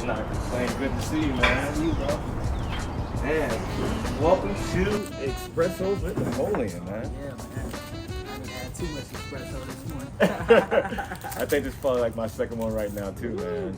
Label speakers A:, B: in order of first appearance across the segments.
A: Cannot complain. Good to see you, man.
B: See you, bro.
A: Man, welcome to Espressos with Napoleon, man.
B: Yeah, man. I haven't had too much espresso this morning.
A: I think this is probably like my second one right now too, man.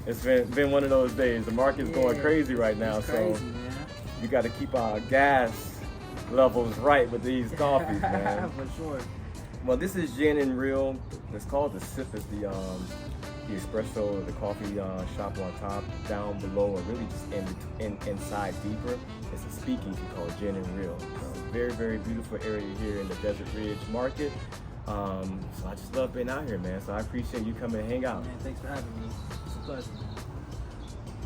A: It's been one of those days. The market's going crazy right now,
B: It's crazy,
A: so
B: man.
A: we got to keep our gas levels right with these coffees, man.
B: For sure.
A: Well, this is Gin and Real. It's called the Sip. It's the espresso, the coffee shop on top. Down below, or really just inside deeper, it's a speakeasy called Gin and Real. Very, very beautiful area here in the Desert Ridge Market. So I just love being out here, man. So I appreciate you coming and hang out.
B: Man, thanks for having me. It's a pleasure.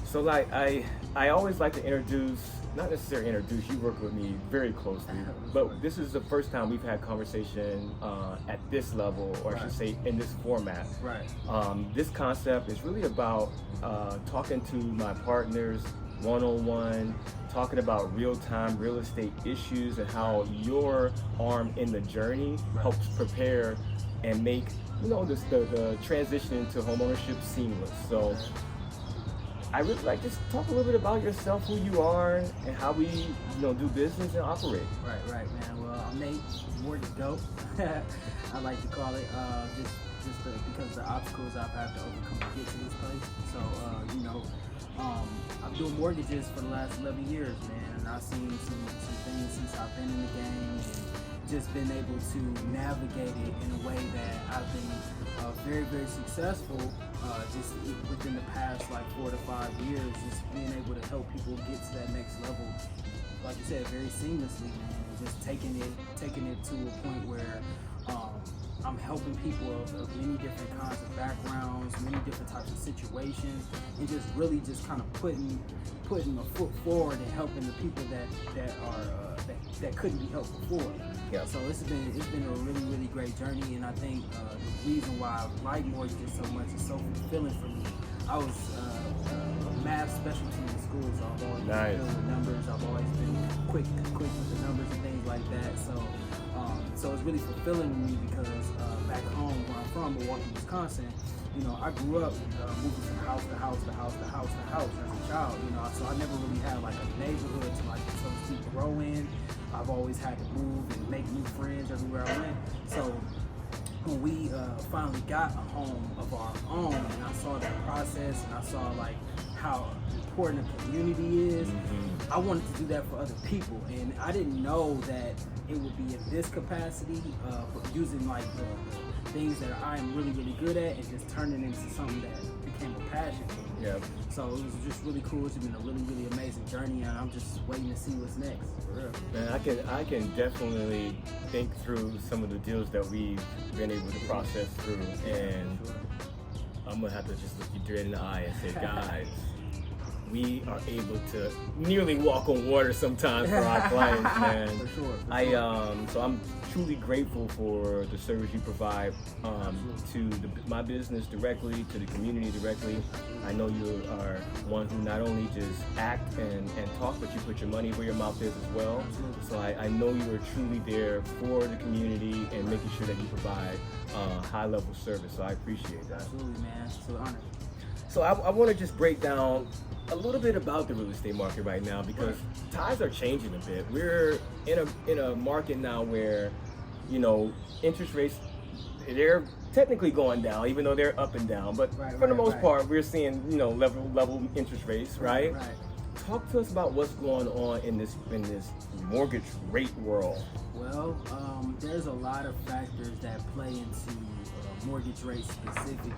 A: So like I always like to introduce, not necessarily introduce, you work with me very closely, but this is the first time we've had conversation at this level, or I should say in this format.
B: Right.
A: This concept is really about talking to my partners one-on-one, talking about real-time real estate issues and how your arm in the journey helps prepare and make, you know, the transition into homeownership seamless. So I really like just talk a little bit about yourself, who you are, and how we, you know, do business and operate.
B: Right, man. Well, I'm Nate, Mortgage Dope. I like to call it, because of the obstacles I've had to overcome to get to this place. So, I've been doing mortgages for the last 11 years, man, and I've seen some things since I've been in the game, and just been able to navigate it in a way that I've been very, very successful just within the past like 4 to 5 years, just being able to help people get to that next level, like you said, very seamlessly, man, and just taking it to a point where I'm helping people of many different kinds of backgrounds, many different types of situations, and just really just kind of putting a foot forward and helping the people that couldn't be helped before.
A: Yeah.
B: So it's been a really, really great journey, and I think the reason why I like mortgages so much is so fulfilling for me. I was a math specialty in school, so I've always been good with numbers. I've always been quick with the numbers and things like that. So it's really fulfilling to me because back home where I'm from, Milwaukee, Wisconsin, you know, I grew up moving from house to house to house to house to house as a child, you know, so I never really had like a neighborhood to like, so to speak, grow in. I've always had to move and make new friends everywhere I went. So when we finally got a home of our own, and I saw that process, and I saw like how important a community is, I wanted to do that for other people, and I didn't know that it would be in this capacity, but using like the things that I am really, really good at and just turning it into something that became a passion for me.
A: Yeah.
B: So it was just really cool. It's been a really, really amazing journey, and I'm just waiting to see what's next, for real.
A: Man, I can definitely think through some of the deals that we've been able to process through, and I'm gonna have to just look you dead in the eye and say, guys, we are able to nearly walk on water sometimes for our clients, man.
B: For sure.
A: So I'm truly grateful for the service you provide to my business directly, to the community directly. I know you are one who not only just act and talk, but you put your money where your mouth is as well.
B: Absolutely.
A: So I know you are truly there for the community and making sure that you provide high level service. So I appreciate that.
B: Absolutely, man. It's an honor.
A: So I want to just break down a little bit about the real estate market right now, because tides are changing a bit. We're in a market now where, you know, interest rates, they're technically going down, even though they're up and down. But for the most part, we're seeing, you know, level interest rates, right? Talk to us about what's going on in this mortgage rate world.
B: Well, there's a lot of factors that play into mortgage rates specifically,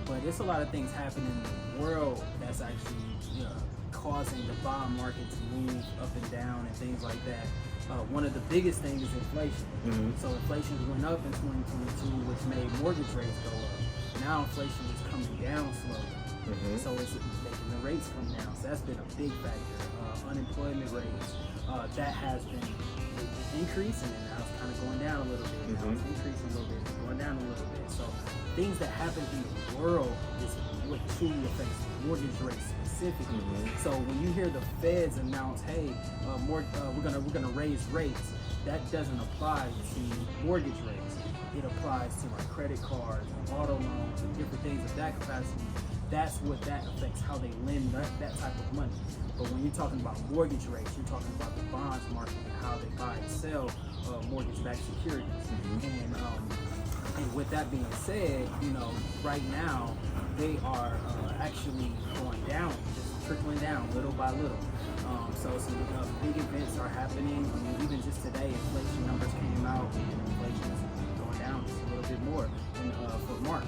B: but there's a lot of things happening in the world that's actually causing the bond market to move up and down and things like that. One of the biggest things is inflation. So inflation went up in 2022, which made mortgage rates go up. Now inflation is coming down slowly, so it's making the rates come down. So that's been a big factor. Unemployment rates, that has been increasing, and now it's kind of going down a little bit. Now it's increasing a little bit, it's going down a little bit. So things that happen in the world is what truly affects mortgage rates specifically. So when you hear the feds announce, hey, we're gonna raise rates, that doesn't apply to mortgage rates. It applies to like credit cards, and auto loans, and different things of that capacity that affects how they lend that type of money. But when you're talking about mortgage rates, you're talking about the bonds market and how they buy and sell mortgage-backed securities. And with that being said, right now they are actually going down, just trickling down little by little. So some big events are happening. I mean, even just today, inflation numbers came out, and inflation is going down just a little bit more for March.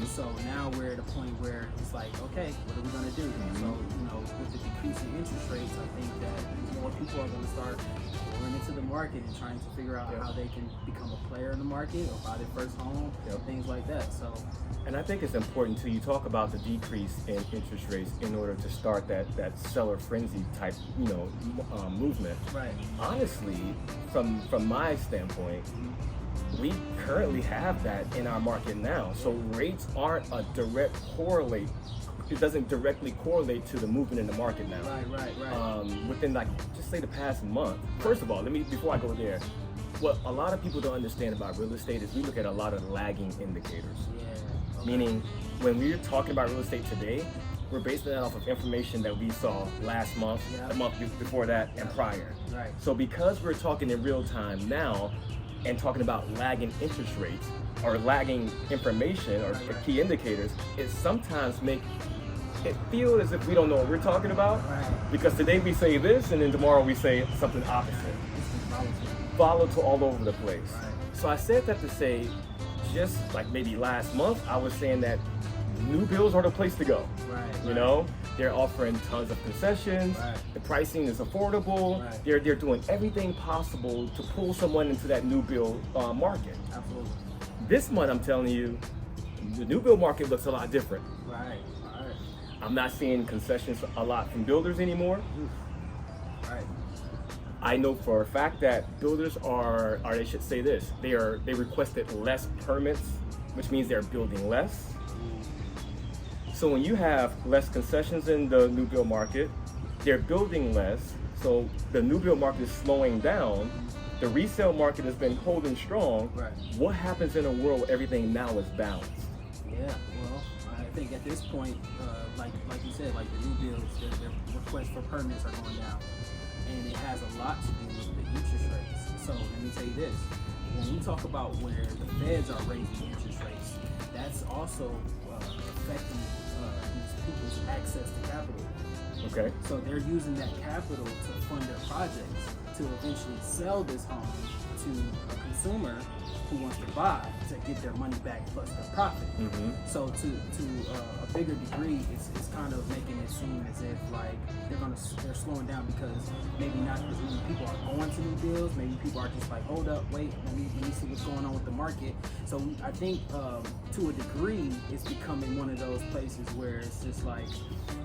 B: So now we're at a point where it's like, okay, what are we going to do? So, with the decreasing interest rates, I think that more people are going to start going into the market and trying to figure out how they can become a player in the market or buy their first home, things like that. So,
A: and I think it's important too. You talk about the decrease in interest rates in order to start that seller frenzy type, movement.
B: Right.
A: Honestly, from my standpoint, we currently have that in our market now. So rates aren't a direct correlate. It doesn't directly correlate to the movement in the market now.
B: Right.
A: Within just say the past month. First of all, before I go there, what a lot of people don't understand about real estate is we look at a lot of lagging indicators. Meaning, when we're talking about real estate today, we're basing that off of information that we saw last month, the month before that, and prior.
B: Right.
A: So because we're talking in real time now and talking about lagging interest rates or lagging information or key indicators, it sometimes it feel as if we don't know what we're talking about. Because today we say this and then tomorrow we say something opposite. Volatile all over the place. So I said that to say, just like maybe last month, I was saying that new builds are the place to go. They're offering tons of concessions. The pricing is affordable. They're doing everything possible to pull someone into that new build market.
B: Absolutely.
A: This month, I'm telling you, the new build market looks a lot different. I'm not seeing concessions a lot from builders anymore. I know for a fact that builders they should say this, they requested less permits, which means they're building less. So when you have less concessions in the new build market, they're building less, so the new build market is slowing down. The resale market has been holding strong. What happens in a world where everything now is balanced?
B: Well, I think at this point, like you said, like the new builds, their requests for permits are going down. And it has a lot to do with the interest rates. So let me tell you this, when we talk about where the feds are raising interest rates, that's also affecting these people's access to capital.
A: Okay.
B: So they're using that capital to fund their projects to eventually sell this home to a consumer who wants to buy to get their money back plus their profit. So to a bigger degree, it's kind of making it seem as if like they're slowing down because maybe not as many people are going to new builds. Maybe people are just like, hold up, wait, let me see what's going on with the market. So I think to a degree, it's becoming one of those places where it's just like,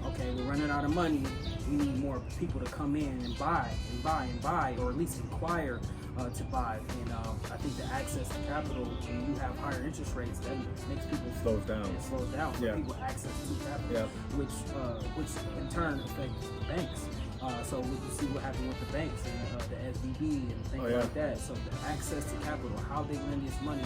B: okay, we're running out of money. We need more people to come in and buy, or at least inquire to buy. And I think the access to capital, when you have higher interest rates, that makes people
A: slows down.
B: It slows down for people access to capital, which in turn affects banks. So we can see what happened with the banks and the SVB and things like that. So the access to capital, how they lend this money,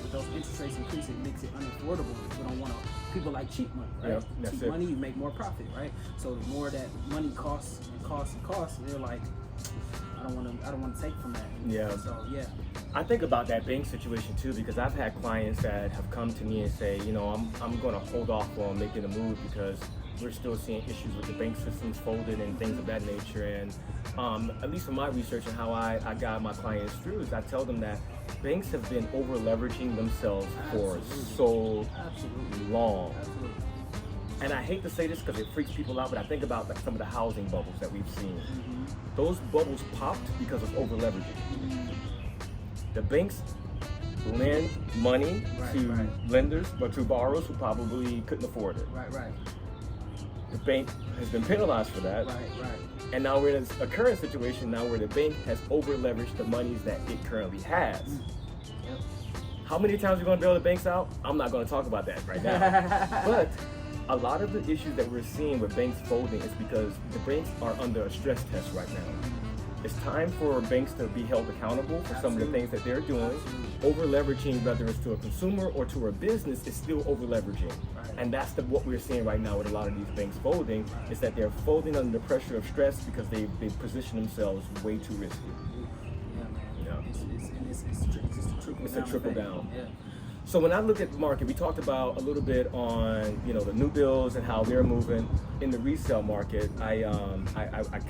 B: with those interest rates increasing, makes it unaffordable. People don't want to. People like cheap money, right? Cheap money, you make more profit, right? So the more that money costs, they're like, I don't want to take from that. So
A: I think about that bank situation too, because I've had clients that have come to me and say, I'm going to hold off on making a move because we're still seeing issues with the bank systems folded and things of that nature. And at least from my research and how I guide my clients through is I tell them that banks have been over leveraging themselves for so long. And I hate to say this because it freaks people out, but I think about like some of the housing bubbles that we've seen. Those bubbles popped because of over leveraging. The banks lend money to lenders or to borrowers who probably couldn't afford it. The bank has been penalized for that. And now we're in a current situation now where the bank has over leveraged the monies that it currently has. How many times are we going to bail the banks out? I'm not going to talk about that right now. But a lot of the issues that we're seeing with banks folding is because the banks are under a stress test right now. It's time for banks to be held accountable for some of the things that they're doing. Over leveraging, whether it's to a consumer or to a business, is still over leveraging. And that's what we're seeing right now with a lot of these banks folding, is that they're folding under the pressure of stress because they position themselves way too risky.
B: Yeah, man.
A: Yeah.
B: It's just a trickle down.
A: It's a trickle down.
B: Yeah.
A: So when I look at the market, we talked about a little bit on, you know, the new builds and how they're moving. In the resale market, I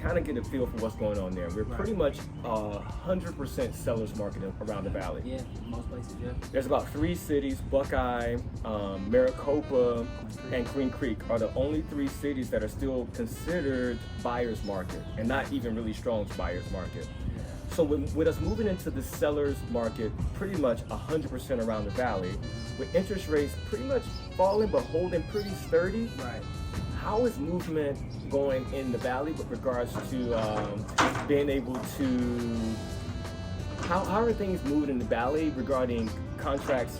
A: kind of get a feel for what's going on there. We're pretty much 100% sellers market around the valley.
B: Yeah, most places, yeah.
A: There's about 3 cities, Buckeye, Maricopa, and Queen Creek are the only 3 cities that are still considered buyer's market, and not even really strong buyer's market. So with us moving into the seller's market pretty much 100% around the valley, with interest rates pretty much falling but holding pretty sturdy,
B: Right.
A: how is movement going in the valley with regards to being able to, how are things moving in the valley regarding contracts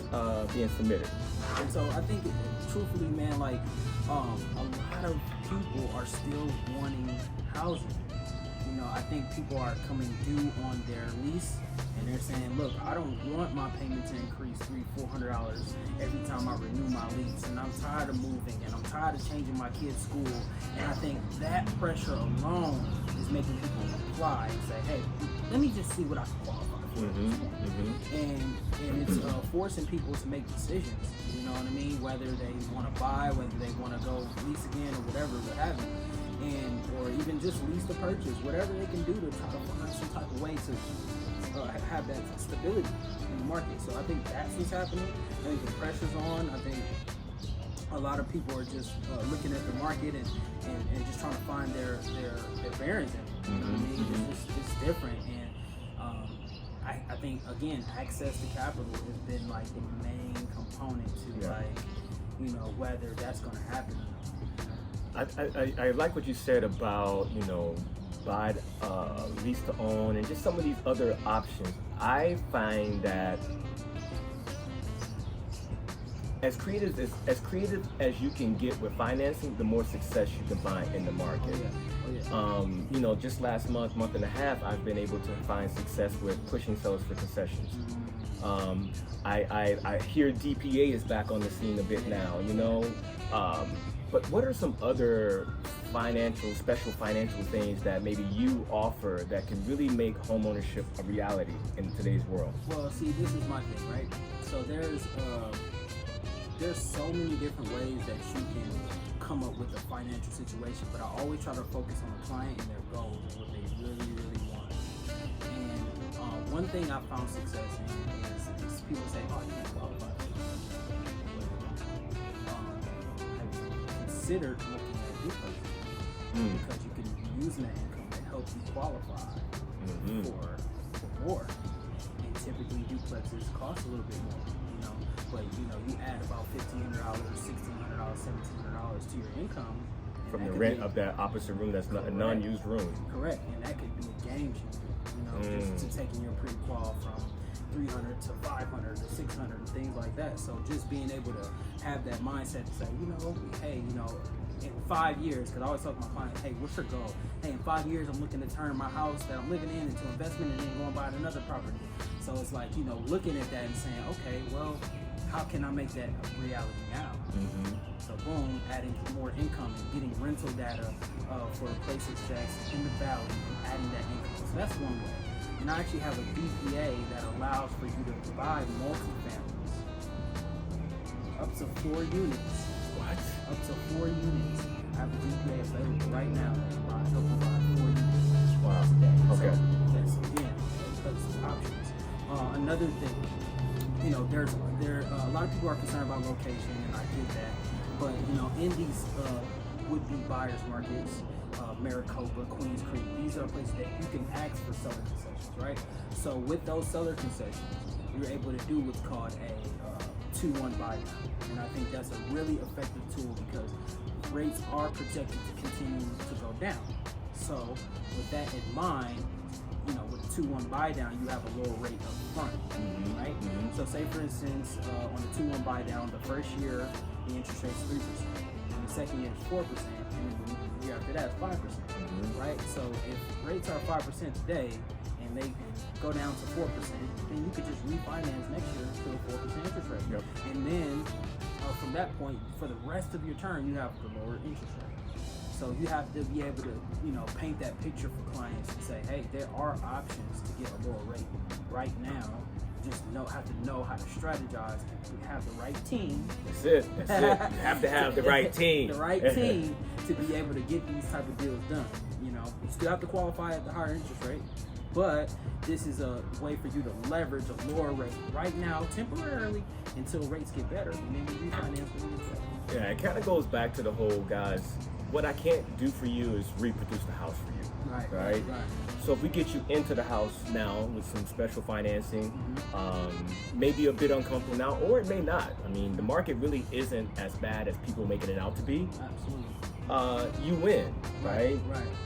A: being submitted?
B: And so I think, truthfully, man, like a lot of people are still wanting housing. You know, I think people are coming due on their lease, and they're saying, look, I don't want my payment to increase $300-400 every time I renew my lease, and I'm tired of moving, and I'm tired of changing my kid's school. And I think that pressure alone is making people apply and say, hey, let me just see what I can qualify for. And it's forcing people to make decisions, you know what I mean? Whether they want to buy, whether they want to go lease again or whatever, what have you. Or even just lease to purchase, whatever they can do to try to find some type of way to have that stability in the market. So I think that's what's happening. I think the pressure's on. I think a lot of people are just looking at the market and just trying to find their bearings in it. You know what I mean? It's different. And I think, again, access to capital has been like the main component to like, you know, whether that's going to happen or not.
A: I like what you said about, you know, buy, lease to own, and just some of these other options. I find that as creative as you can get with financing, the more success you can find in the market. You know, just last month and a half, I've been able to find success with pushing sellers for concessions. I hear DPA is back on the scene a bit now, you know. But what are some other special financial things that maybe you offer that can really make homeownership a reality in today's world?
B: Well, see, this is my thing, right? So there's so many different ways that you can come up with a financial situation, but I always try to focus on the client and their goals and what they really, really want. And one thing I found success in is people say, oh, you can't qualify. Considered looking at duplexes because you can be using that income to help you qualify for more. And typically duplexes cost a little bit more, you know. But you know, you add about $1,500, $1,600, $1,700 to your income
A: from the rent of that opposite room that's not a non-used room.
B: Correct, and that could be a game changer. You know, just to taking your pre-qual from 300 to 500 to 600 and things like that. So just being able to have that mindset to say, you know, hey, you know, in 5 years, because I always talk to my clients, hey, what's your goal? Hey, in 5 years, I'm looking to turn my house that I'm living in into investment and then go and buy another property. So it's like, you know, looking at that and saying, okay, well, how can I make that a reality now? So boom, adding more income and getting rental data for places that's in the valley and adding that income. So that's one way. And I actually have a DPA that allows for you to buy multi-families. Up to 4 units.
A: What?
B: Up to 4 units. I have a DPA available right now that allows you to buy 4 units.
A: Wow.
B: Today.
A: Okay.
B: So that's, again, those options. Another thing, you know, a lot of people are concerned about location, and I get that. But, you know, in these would-be buyers markets, Maricopa, Queens Creek, these are places that you can ask for seller concessions, right? So with those seller concessions, you're able to do what's called a 2-1 buy down. And I think that's a really effective tool because rates are projected to continue to go down. So with that in mind, you know, with a 2-1 buy down, you have a lower rate up front, right? So say for instance, on a 2-1 buy down, the first year, the interest rate is 3%. And the second year is 4%. And then the year after that is 5%, right? So if rates are 5% today and they go down to 4%, then you could just refinance next year to a 4% interest rate. And then from that point, for the rest of your term, you have the lower interest rate. So you have to be able to, paint that picture for clients and say, hey, there are options to get a lower rate right now. Just have to know how to strategize and have the right team.
A: That's it. You have to have the right team.
B: The right team to be able to get these type of deals done. You still have to qualify at the higher interest rate, but this is a way for you to leverage a lower rate right now, temporarily, until rates get better, and then you refinance when it's better.
A: Yeah, it kind of goes back to the whole, guys, what I can't do for you is reproduce the house for you. Right. So if we get you into the house now with some special financing, maybe a bit uncomfortable now, or it may not. I mean, the market really isn't as bad as people making it out to be.
B: Absolutely.
A: You win, right?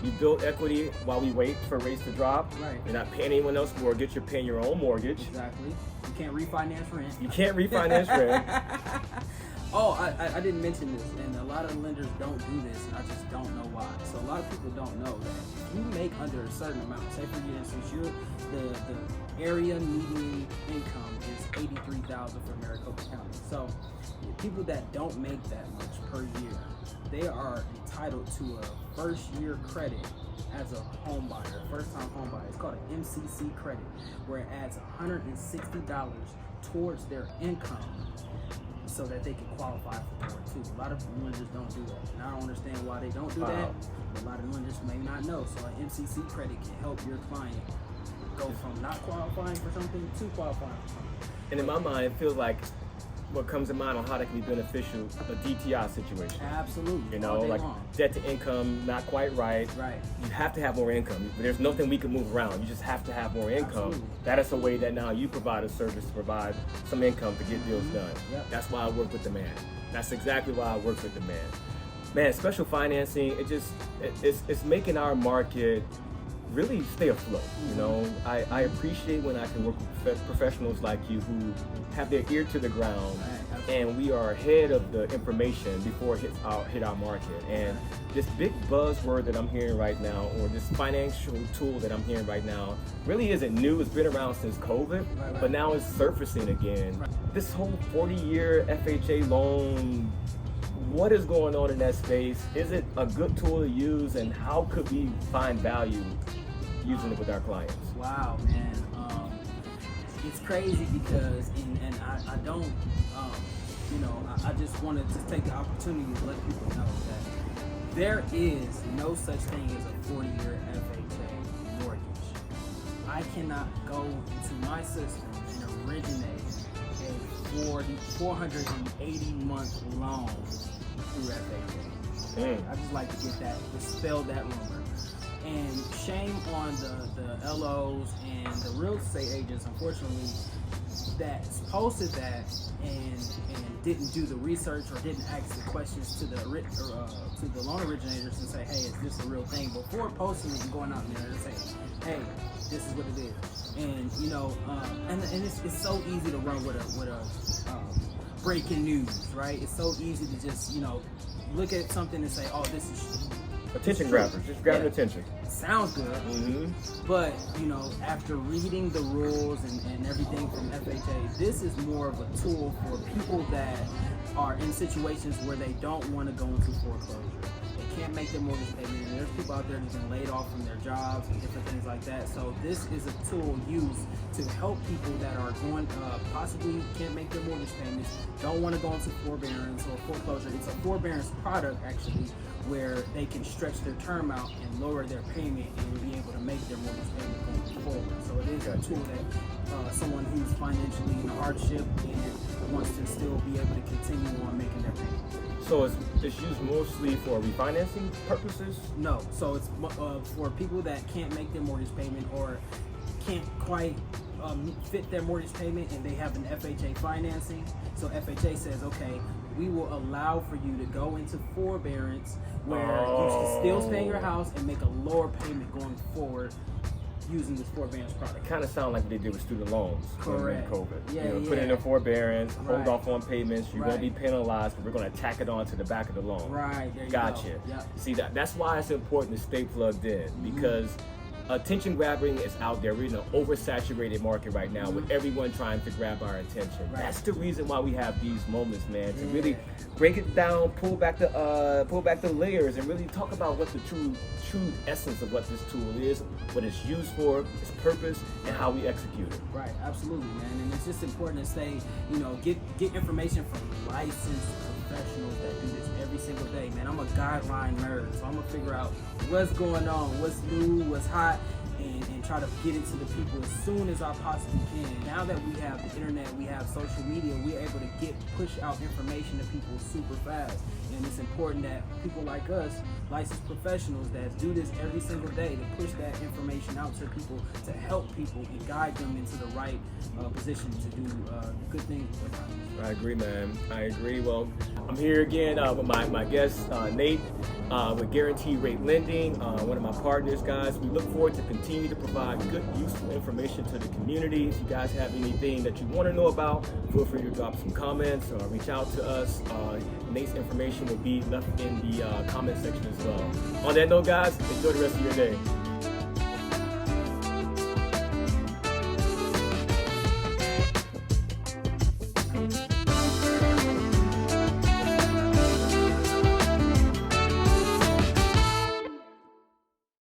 A: You build equity while we wait for rates to drop.
B: Right.
A: You're not paying anyone else's mortgage, you're paying your own mortgage.
B: Exactly. You can't refinance rent.
A: You can't refinance rent.
B: Oh, I didn't mention this, and a lot of lenders don't do this, and I just don't know why. So a lot of people don't know that if you make under a certain amount, say for instance, the area median income is $83,000 for Maricopa County. So people that don't make that much per year, they are entitled to a first-year credit as a home buyer, first-time home buyer. It's called an MCC credit, where it adds $160 towards their income, so that they can qualify for it too. A lot of lenders don't do that, and I don't understand why they don't do that. But a lot of lenders may not know. So an MCC credit can help your client go from not qualifying for something to qualifying for something.
A: And in my mind, it feels like what comes to mind on how that can be beneficial, a DTI situation.
B: Absolutely.
A: Like debt to income, not quite right.
B: Right.
A: You have to have more income. There's nothing we can move around. You just have to have more income.
B: Absolutely.
A: That is a way that now you provide a service to provide some income to get deals done.
B: Yep.
A: That's why I work with the man. That's exactly why I work with the man. Man, special financing, it's making our market really stay afloat. I appreciate when I can work with professionals like you who have their ear to the ground, and we are ahead of the information before it hit our market. And this big buzzword that I'm hearing right now, or this financial tool that I'm hearing right now, really isn't new. It's been around since COVID, but now it's surfacing again. This whole 40-year FHA loan, what is going on in that space? Is it a good tool to use, and how could we find value using it with our clients?
B: Wow, man. It's crazy because, and I don't, I just wanted to take the opportunity to let people know that there is no such thing as a 40-year FHA mortgage. I cannot go into my system and originate a 480-month loan through FHA. I just like to dispel that rumor. And shame on the LOs and the real estate agents, unfortunately, that posted that and didn't do the research or didn't ask the questions to the loan originators and say, hey, is this a real thing? Before posting it and going out there and saying, hey, this is what it is. And and it's so easy to run with a breaking news, right? It's so easy to just look at something and say, oh, this is
A: attention grabbers, just grabbing attention.
B: Sounds good, but after reading the rules and everything from FHA, this is more of a tool for people that are in situations where they don't want to go into foreclosure. They can't make their mortgage payment, and there's people out there who've been laid off from their jobs and different things like that. So this is a tool used to help people that are going possibly can't make their mortgage payments, don't want to go into forbearance or foreclosure. It's a forbearance product actually, where they can stretch their term out and lower their payment and be able to make their mortgage payment going forward. So it is a tool that someone who's financially in hardship and wants to still be able to continue on making their payment.
A: So it's used mostly for refinancing purposes?
B: No, so it's for people that can't make their mortgage payment or can't quite fit their mortgage payment and they have an FHA financing. So FHA says, okay, we will allow for you to go into forbearance where you can still stay in your house and make a lower payment going forward using this forbearance product.
A: Kind of sound like what they did with student loans during COVID.
B: Yeah,
A: put in a forbearance, hold off on payments, you won't be penalized, but we're going to tack it on to the back of the loan.
B: Right, there you
A: gotcha.
B: go. Yep.
A: See, that's why it's important to stay plugged in, because attention grabbing is out there. We're in an oversaturated market right now with everyone trying to grab our attention.
B: Right.
A: That's the reason why we have these moments, man, to really break it down, pull back the layers, and really talk about what the true essence of what this tool is, what it's used for, its purpose, and how we execute it.
B: Right, absolutely, man. And it's just important to stay, get information from licensed professionals that do this every single day, man. I'm a guideline nerd, so I'm gonna figure out what's going on, what's new, what's hot, and try to get it to the people as soon as I possibly can. Now that we have the internet, we have social media, we're able to push out information to people super fast. And it's important that people like us, licensed professionals that do this every single day, to push that information out to people, to help people and guide them into the right position to do good things with their lives.
A: I agree, man. I agree. Well, I'm here again with my guest, Nate, with Guaranteed Rate Lending, one of my partners, guys. We look forward to continue to provide good, useful information to the community. If you guys have anything that you want to know about, feel free to drop some comments or reach out to us. Nate's information will be left in the comment section as well. On that note, guys, enjoy the rest of your day.